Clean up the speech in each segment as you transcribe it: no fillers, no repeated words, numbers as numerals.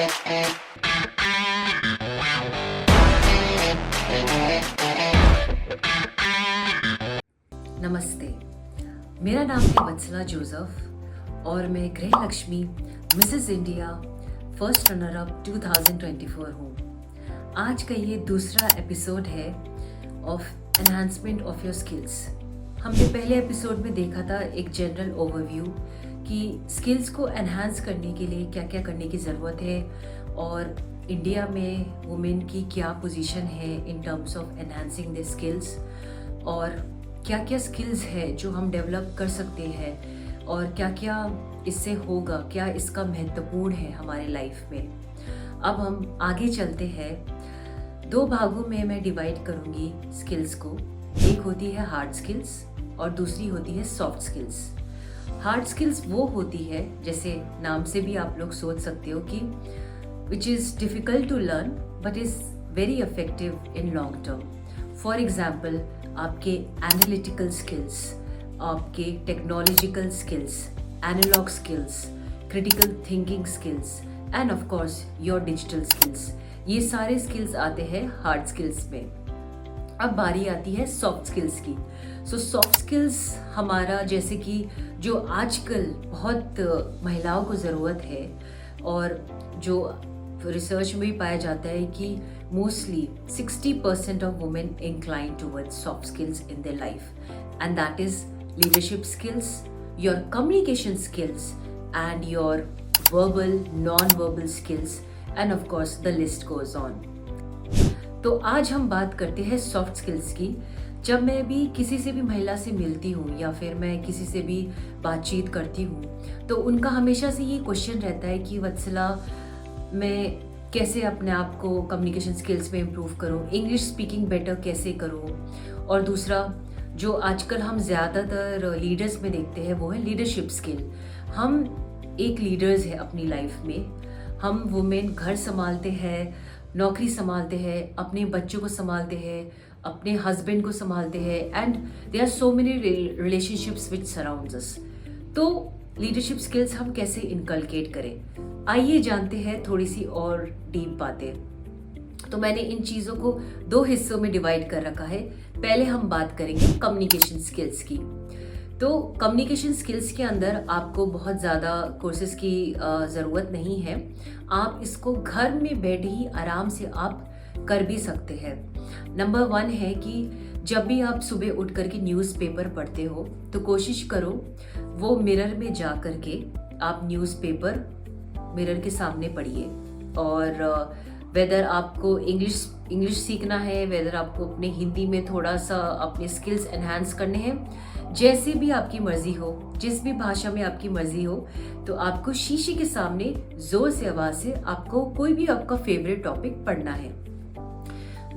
नमस्ते, मेरा नाम है वत्सला जोसेफ और मैं गृह Lakshmi Mrs India first runner up 2024 हूँ। आज का ये दूसरा एपिसोड है of enhancement of your skills. हमने पहले एपिसोड में देखा था एक जनरल ओवरव्यू कि स्किल्स को एनहांस करने के लिए क्या क्या करने की ज़रूरत है और इंडिया में वुमेन की क्या पोजीशन है in terms of enhancing the skills और क्या क्या स्किल्स है जो हम डेवलप कर सकते हैं और क्या क्या इससे होगा, क्या इसका महत्वपूर्ण है हमारे लाइफ में। अब हम आगे चलते हैं। दो भागों में मैं डिवाइड करूँगी स्किल्स को। एक होती है हार्ड स्किल्स और दूसरी होती है सॉफ्ट स्किल्स। हार्ड स्किल्स वो होती है, जैसे नाम से भी आप लोग सोच सकते हो कि which is difficult to learn but is very effective in long term. For example, आपके एनालिटिकल स्किल्स, आपके technological skills, analog skills, critical thinking skills and of course your digital skills, ये सारे स्किल्स आते हैं हार्ड स्किल्स में। अब बारी आती है सॉफ्ट स्किल्स की। सो सॉफ्ट स्किल्स हमारा, जैसे कि जो आजकल बहुत महिलाओं को ज़रूरत है और जो रिसर्च में भी पाया जाता है कि mostly 60% of women incline towards soft skills in their life, and that is leadership skills, your communication skills and your verbal non verbal skills and of course the list goes on. तो आज हम बात करते हैं soft skills की। जब मैं भी किसी से भी महिला से मिलती हूँ या फिर मैं किसी से भी बातचीत करती हूँ तो उनका हमेशा से ये क्वेश्चन रहता है कि वत्सला, मैं कैसे अपने आप को कम्युनिकेशन स्किल्स में इम्प्रूव करूँ, इंग्लिश स्पीकिंग बेटर कैसे करूँ। और दूसरा जो आजकल हम ज़्यादातर लीडर्स में देखते हैं वो है लीडरशिप स्किल। हम एक लीडर्स है अपनी लाइफ में। हम वुमेन घर संभालते हैं, नौकरी संभालते हैं, अपने बच्चों को संभालते हैं, अपने हस्बैंड को संभालते हैं and there are so many relationships which surrounds us. तो लीडरशिप स्किल्स हम कैसे इनकलकेट करें, आइए जानते हैं थोड़ी सी और डीप बातें। तो मैंने इन चीज़ों को दो हिस्सों में डिवाइड कर रखा है। पहले हम बात करेंगे कम्युनिकेशन स्किल्स की। तो कम्युनिकेशन स्किल्स के अंदर आपको बहुत ज़्यादा कोर्सेज की ज़रूरत नहीं है। आप इसको घर में बैठे ही आराम से आप कर भी सकते हैं। नंबर 1 है कि जब भी आप सुबह उठ कर के न्यूज़पेपर पढ़ते हो तो कोशिश करो वो मिरर में जा कर के आप न्यूज़पेपर मिरर के सामने पढ़िए। और वेदर आपको इंग्लिश सीखना है, वेदर आपको अपने हिंदी में थोड़ा सा अपने स्किल्स एनहांस करने हैं, जैसे भी आपकी मर्जी हो, जिस भी भाषा में आपकी मर्जी हो, तो आपको शीशे के सामने जोर से आवाज़ से आपको कोई भी आपका फेवरेट टॉपिक पढ़ना है।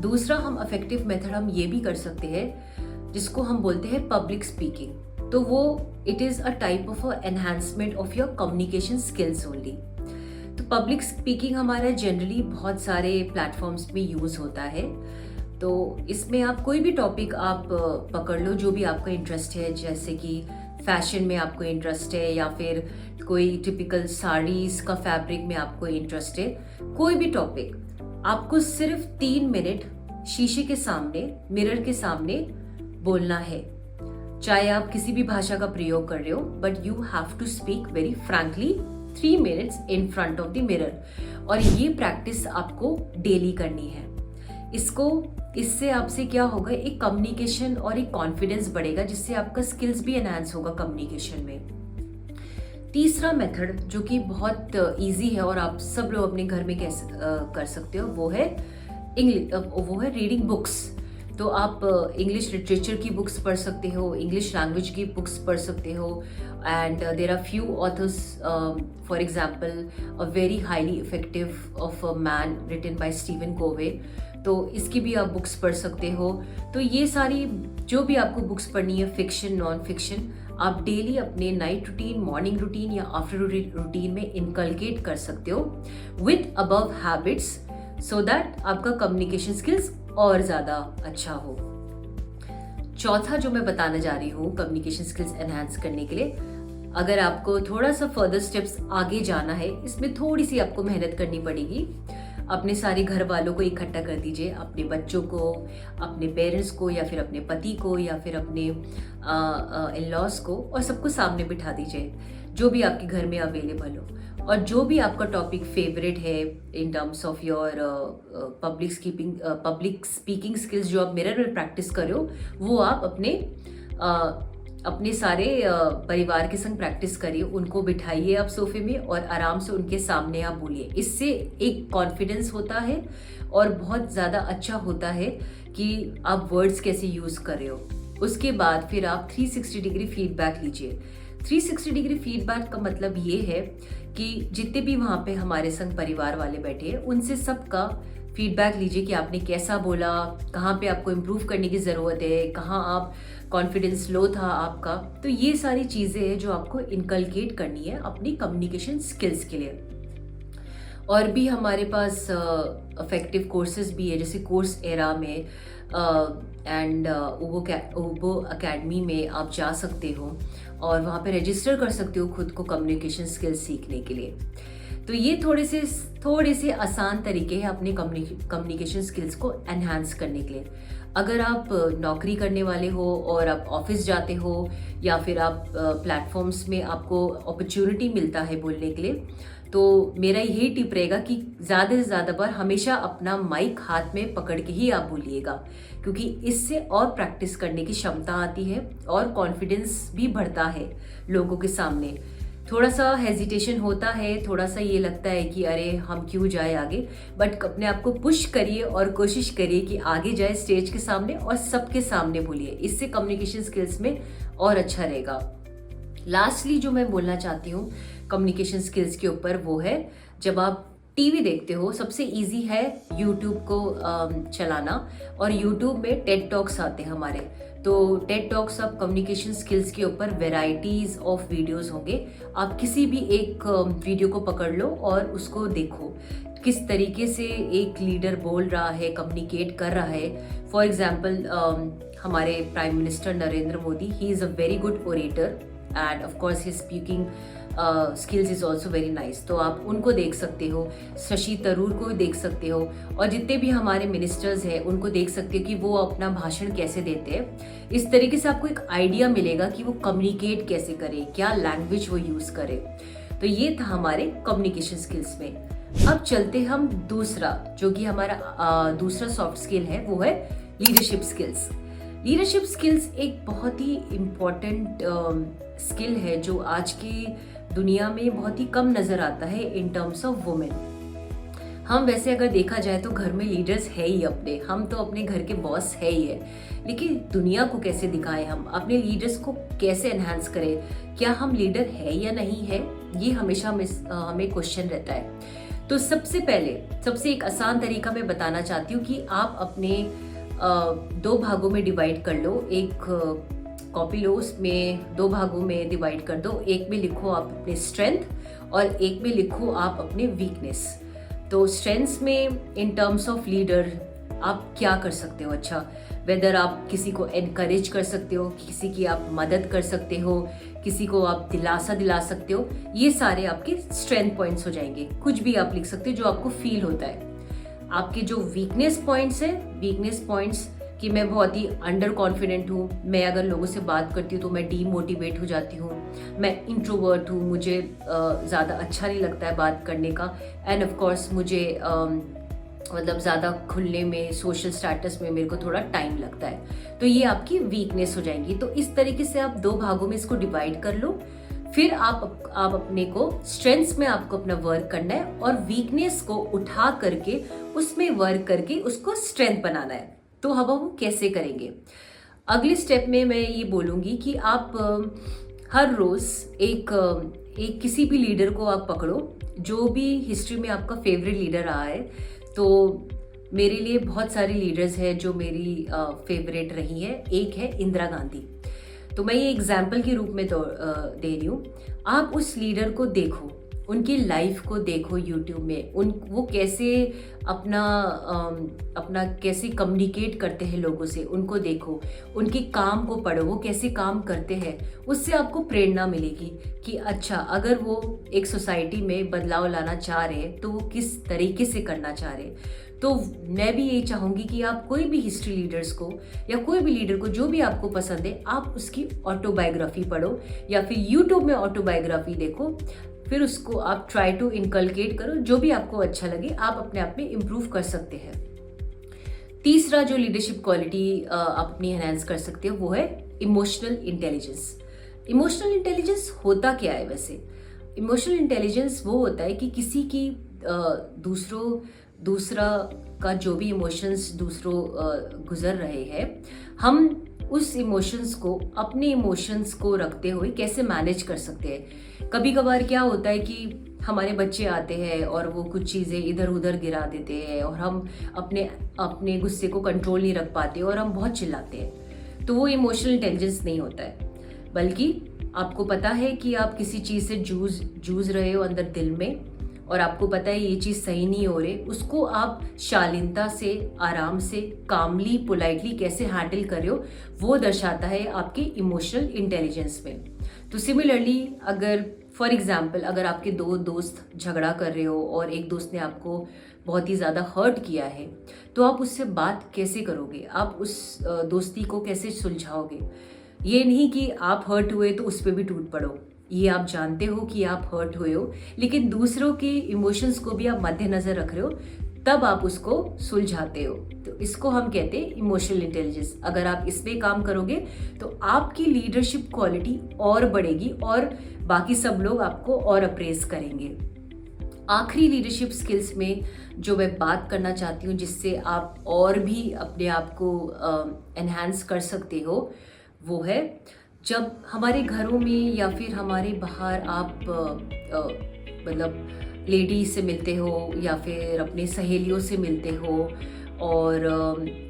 दूसरा हम इफेक्टिव मेथड हम ये भी कर सकते हैं जिसको हम बोलते हैं पब्लिक स्पीकिंग। तो वो it is a type of enhancement of your communication skills only. तो पब्लिक स्पीकिंग हमारा जनरली बहुत सारे प्लेटफॉर्म्स में यूज़ होता है। तो इसमें आप कोई भी टॉपिक आप पकड़ लो जो भी आपका इंटरेस्ट है, जैसे कि फैशन में आपको इंटरेस्ट है या फिर कोई टिपिकल साड़ीज़ का फैब्रिक में आपको इंटरेस्ट है, कोई भी टॉपिक आपको सिर्फ 3 मिनट शीशे के सामने, मिरर के सामने बोलना है। चाहे आप किसी भी भाषा का प्रयोग कर रहे हो, but you have to speak very frankly 3 minutes in front of the mirror. और ये प्रैक्टिस आपको डेली करनी है। इससे आपसे क्या होगा, एक कम्युनिकेशन और एक कॉन्फिडेंस बढ़ेगा, जिससे आपका स्किल्स भी एनहांस होगा कम्युनिकेशन में। तीसरा मेथड जो कि बहुत इजी है और आप सब लोग अपने घर में कैसे कर सकते हो, वो है रीडिंग बुक्स। तो आप इंग्लिश लिटरेचर की बुक्स पढ़ सकते हो, इंग्लिश लैंग्वेज की बुक्स पढ़ सकते हो, and there are few authors, for example a very highly effective of a man written by Steven Covey. तो इसकी भी आप बुक्स पढ़ सकते हो। तो ये सारी जो भी आपको बुक्स पढ़नी है, फिक्शन, नॉन फिक्शन, आप डेली अपने नाइट रूटीन, मॉर्निंग रूटीन या आफ्टर रूटीन में इनकलकेट कर सकते हो with above habits, so that आपका कम्युनिकेशन स्किल्स और ज़्यादा अच्छा हो। चौथा जो मैं बताने जा रही हूँ कम्युनिकेशन स्किल्स एनहांस करने के लिए, अगर आपको थोड़ा सा फर्दर स्टेप्स आगे जाना है, इसमें थोड़ी सी आपको मेहनत करनी पड़ेगी। अपने सारे घर वालों को इकट्ठा कर दीजिए, अपने बच्चों को, अपने पेरेंट्स को, या फिर अपने पति को, या फिर अपने इन लॉज को, और सबको सामने बिठा दीजिए, जो भी आपके घर में अवेलेबल हो। और जो भी आपका टॉपिक फेवरेट है in terms of your public speaking skills, जो आप मिरर में प्रैक्टिस कर रहे हो, वो आप अपने सारे परिवार के संग प्रैक्टिस करिए। उनको बिठाइए आप सोफे में और आराम से उनके सामने आप बोलिए। इससे एक कॉन्फिडेंस होता है और बहुत ज़्यादा अच्छा होता है कि आप वर्ड्स कैसे यूज़ कर रहे हो। उसके बाद फिर आप 360 डिग्री फीडबैक लीजिए। 360 डिग्री फीडबैक का मतलब ये है कि जितने भी वहाँ पे हमारे संग परिवार वाले बैठे हैं, उनसे सबका फीडबैक लीजिए कि आपने कैसा बोला, कहाँ पे आपको इम्प्रूव करने की ज़रूरत है, कहाँ आप कॉन्फिडेंस लो था आपका। तो ये सारी चीज़ें हैं जो आपको इनकलकेट करनी है अपनी कम्युनिकेशन स्किल्स के लिए। और भी हमारे पास अफेक्टिव कोर्सेज भी है, जैसे कोर्स एरा में एंड ओबो अकेडमी में आप जा सकते हो और वहाँ पे रजिस्टर कर सकते हो खुद को कम्युनिकेशन स्किल्स सीखने के लिए। तो ये थोड़े से आसान तरीके हैं अपने कम्युनिकेशन स्किल्स को एनहांस करने के लिए। अगर आप नौकरी करने वाले हो और आप ऑफिस जाते हो, या फिर आप प्लेटफॉर्म्स में आपको अपॉर्चुनिटी मिलता है बोलने के लिए, तो मेरा यही टिप रहेगा कि ज़्यादा से ज़्यादा बार हमेशा अपना माइक हाथ में पकड़ के ही आप बोलिएगा, क्योंकि इससे और प्रैक्टिस करने की क्षमता आती है और कॉन्फिडेंस भी बढ़ता है लोगों के सामने। थोड़ा सा हेजिटेशन होता है, थोड़ा सा ये लगता है कि अरे हम क्यों जाए आगे, बट अपने आप को पुश करिए और कोशिश करिए कि आगे जाए स्टेज के सामने और सबके सामने बोलिए। इससे कम्युनिकेशन स्किल्स में और अच्छा रहेगा। लास्टली जो मैं बोलना चाहती हूँ कम्युनिकेशन स्किल्स के ऊपर, वो है जब आप टीवी देखते हो, सबसे इजी है यूट्यूब को चलाना, और यूट्यूब में टेड टॉक्स आते हैं हमारे। तो टेड टॉक्स आप कम्युनिकेशन स्किल्स के ऊपर वेराइटीज ऑफ वीडियोस होंगे। आप किसी भी एक वीडियो को पकड़ लो और उसको देखो, किस तरीके से एक लीडर बोल रहा है, कम्युनिकेट कर रहा है। फॉर एग्जाम्पल हमारे prime minister Narendra Modi, he is a very good orator and of course his speaking skills is also very nice. तो आप उनको देख सकते हो, शशि थरूर को देख सकते हो, और जितने भी हमारे मिनिस्टर्स हैं उनको देख सकते हो कि वो अपना भाषण कैसे देते हैं। इस तरीके से आपको एक आइडिया मिलेगा कि वो कम्युनिकेट कैसे करें, क्या लैंग्वेज वो यूज़ करें। तो ये था हमारे कम्युनिकेशन स्किल्स में। अब चलते हम दूसरा, जो कि हमारा दूसरा सॉफ्ट स्किल है, वो है लीडरशिप स्किल्स। लीडरशिप स्किल्स एक बहुत ही इम्पॉर्टेंट स्किल है जो आज की दुनिया में बहुत ही कम नज़र आता है इन टर्म्स ऑफ वुमेन। हम वैसे अगर देखा जाए तो घर में लीडर्स है ही अपने, हम तो अपने घर के बॉस है ही है, लेकिन दुनिया को कैसे दिखाएं, हम अपने लीडर्स को कैसे एनहांस करें, क्या हम लीडर है या नहीं है, ये हमेशा हमें क्वेश्चन रहता है। तो सबसे एक आसान तरीका मैं बताना चाहती हूँ कि आप अपने 2 भागों में डिवाइड कर लो। एक कॉपी लो, उसमें 2 भागों में डिवाइड कर दो। एक में लिखो आप अपने स्ट्रेंथ और एक में लिखो आप अपने वीकनेस। तो स्ट्रेंथ्स में इन टर्म्स ऑफ लीडर आप क्या कर सकते हो, अच्छा वेदर आप किसी को एनकरेज कर सकते हो, किसी की आप मदद कर सकते हो, किसी को आप दिलासा दिला सकते हो, ये सारे आपके स्ट्रेंथ पॉइंट्स हो जाएंगे। कुछ भी आप लिख सकते हो जो आपको फील होता है। आपके जो वीकनेस पॉइंट्स है, वीकनेस पॉइंट्स कि मैं बहुत ही अंडर कॉन्फिडेंट हूँ, मैं अगर लोगों से बात करती हूँ तो मैं डीमोटिवेट हो जाती हूँ, मैं इंट्रोवर्ट हूँ, मुझे ज़्यादा अच्छा नहीं लगता है बात करने का, एंड ऑफ कोर्स मुझे मतलब ज़्यादा खुलने में, सोशल स्टेटस में मेरे को थोड़ा टाइम लगता है। तो ये आपकी वीकनेस हो जाएंगी। तो इस तरीके से आप 2 भागों में इसको डिवाइड कर लो। फिर आप अपने को स्ट्रेंथ्स में आपको अपना वर्क करना है और वीकनेस को उठा करके उसमें वर्क करके उसको स्ट्रेंथ बनाना है। तो अब हम कैसे करेंगे? अगले स्टेप में मैं ये बोलूँगी कि आप हर रोज़ एक किसी भी लीडर को आप पकड़ो, जो भी हिस्ट्री में आपका फेवरेट लीडर रहा है। तो मेरे लिए बहुत सारी लीडर्स हैं जो मेरी फेवरेट रही है। एक है इंदिरा गांधी। तो मैं ये एग्जाम्पल के रूप में दे रही हूँ। आप उस लीडर को देखो, उनकी लाइफ को देखो यूट्यूब में, वो कैसे अपना कैसे कम्युनिकेट करते हैं लोगों से, उनको देखो, उनके काम को पढ़ो, वो कैसे काम करते हैं। उससे आपको प्रेरणा मिलेगी कि अच्छा, अगर वो एक सोसाइटी में बदलाव लाना चाह रहे हैं तो वो किस तरीके से करना चाह रहे हैं। तो मैं भी यही चाहूँगी कि आप कोई भी हिस्ट्री लीडर्स को या कोई भी लीडर को जो भी आपको पसंद है, आप उसकी ऑटोबायोग्राफी पढ़ो या फिर यूट्यूब में ऑटोबायोग्राफी देखो, फिर उसको आप ट्राई टू इनकलकेट करो। जो भी आपको अच्छा लगे आप अपने आप में इम्प्रूव कर सकते हैं। तीसरा जो लीडरशिप क्वालिटी आप अपनी एनहांस कर सकते हो वो है इमोशनल इंटेलिजेंस। इमोशनल इंटेलिजेंस होता क्या है वैसे? इमोशनल इंटेलिजेंस वो होता है कि किसी की दूसरा का जो भी इमोशंस दूसरों गुजर रहे हैं, हम उस इमोशंस को अपने इमोशंस को रखते हुए कैसे मैनेज कर सकते हैं। कभी कभार क्या होता है कि हमारे बच्चे आते हैं और वो कुछ चीज़ें इधर उधर गिरा देते हैं और हम अपने गुस्से को कंट्रोल नहीं रख पाते और हम बहुत चिल्लाते हैं। तो वो इमोशनल इंटेलिजेंस नहीं होता है, बल्कि आपको पता है कि आप किसी चीज़ से जूझ रहे हो अंदर दिल में, और आपको पता है ये चीज़ सही नहीं हो रही, उसको आप शालीनता से, आराम से, कामली, पोलाइटली कैसे हैंडल कर रहे हो, वो दर्शाता है आपके इमोशनल इंटेलिजेंस में। तो सिमिलरली अगर फॉर एग्जाम्पल अगर आपके दो दोस्त झगड़ा कर रहे हो और एक दोस्त ने आपको बहुत ही ज़्यादा हर्ट किया है, तो आप उससे बात कैसे करोगे, आप उस दोस्ती को कैसे सुलझाओगे। ये नहीं कि आप हर्ट हुए तो उस पर भी टूट पड़ो, ये आप जानते हो कि आप हर्ट हुए हो, लेकिन दूसरों के इमोशंस को भी आप मद्देनजर रख रहे हो, तब आप उसको सुलझाते हो। तो इसको हम कहते हैं इमोशनल इंटेलिजेंस। अगर आप इस पे काम करोगे तो आपकी लीडरशिप क्वालिटी और बढ़ेगी और बाकी सब लोग आपको और अप्रेज करेंगे। आखिरी लीडरशिप स्किल्स में जो मैं बात करना चाहती हूँ, जिससे आप और भी अपने आप को एनहांस कर सकते हो, वो है जब हमारे घरों में या फिर हमारे बाहर आप मतलब लेडीज से मिलते हो या फिर अपने सहेलियों से मिलते हो और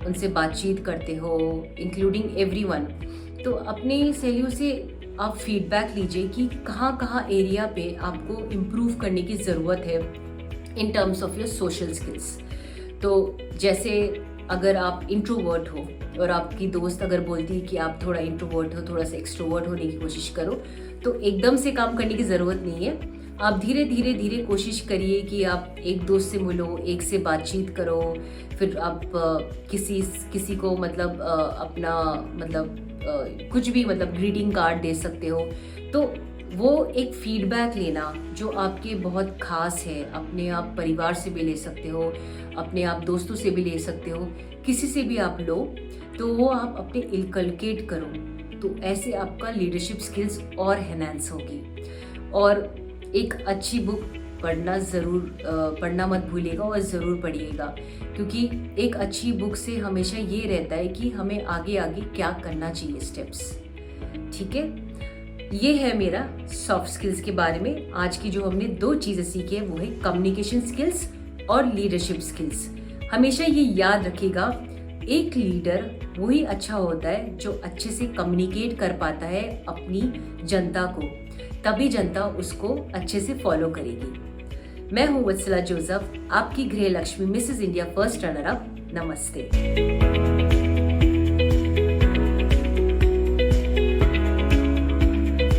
उनसे बातचीत करते हो, इंक्लूडिंग एवरीवन। तो अपनी सहेलियों से आप फीडबैक लीजिए कि कहाँ कहाँ एरिया पे आपको इम्प्रूव करने की ज़रूरत है in terms of your social skills. तो जैसे अगर आप इंट्रोवर्ट हो और आपकी दोस्त अगर बोलती है कि आप थोड़ा इंट्रोवर्ट हो, थोड़ा सा एक्सट्रोवर्ट होने की कोशिश करो, तो एकदम से काम करने की ज़रूरत नहीं है। आप धीरे धीरे कोशिश करिए कि आप एक दोस्त से मिलो, एक से बातचीत करो, फिर आप किसी को मतलब अपना मतलब कुछ भी मतलब ग्रीटिंग कार्ड दे सकते हो। तो वो एक फीडबैक लेना जो आपके बहुत खास है, अपने आप परिवार से भी ले सकते हो, अपने आप दोस्तों से भी ले सकते हो, किसी से भी आप लो, तो वो आप अपने इनकलकेट करो। तो ऐसे आपका लीडरशिप स्किल्स और एनहांस होगी। और एक अच्छी बुक पढ़ना मत भूलिएगा और ज़रूर पढ़िएगा, क्योंकि एक अच्छी बुक से हमेशा ये रहता है कि हमें आगे आगे क्या करना चाहिए, स्टेप्स। ठीक है, ये है मेरा सॉफ्ट स्किल्स के बारे में। आज की जो हमने 2 चीज़ें सीखी है वो है कम्युनिकेशन स्किल्स और लीडरशिप स्किल्स। हमेशा ये याद रखिएगा, एक लीडर वही अच्छा होता है जो अच्छे से कम्युनिकेट कर पाता है अपनी जनता को, तभी जनता उसको अच्छे से फॉलो करेगी। मैं हूँ वत्सला जोसेफ, आपकी गृह Lakshmi, Mrs India first runner up. नमस्ते।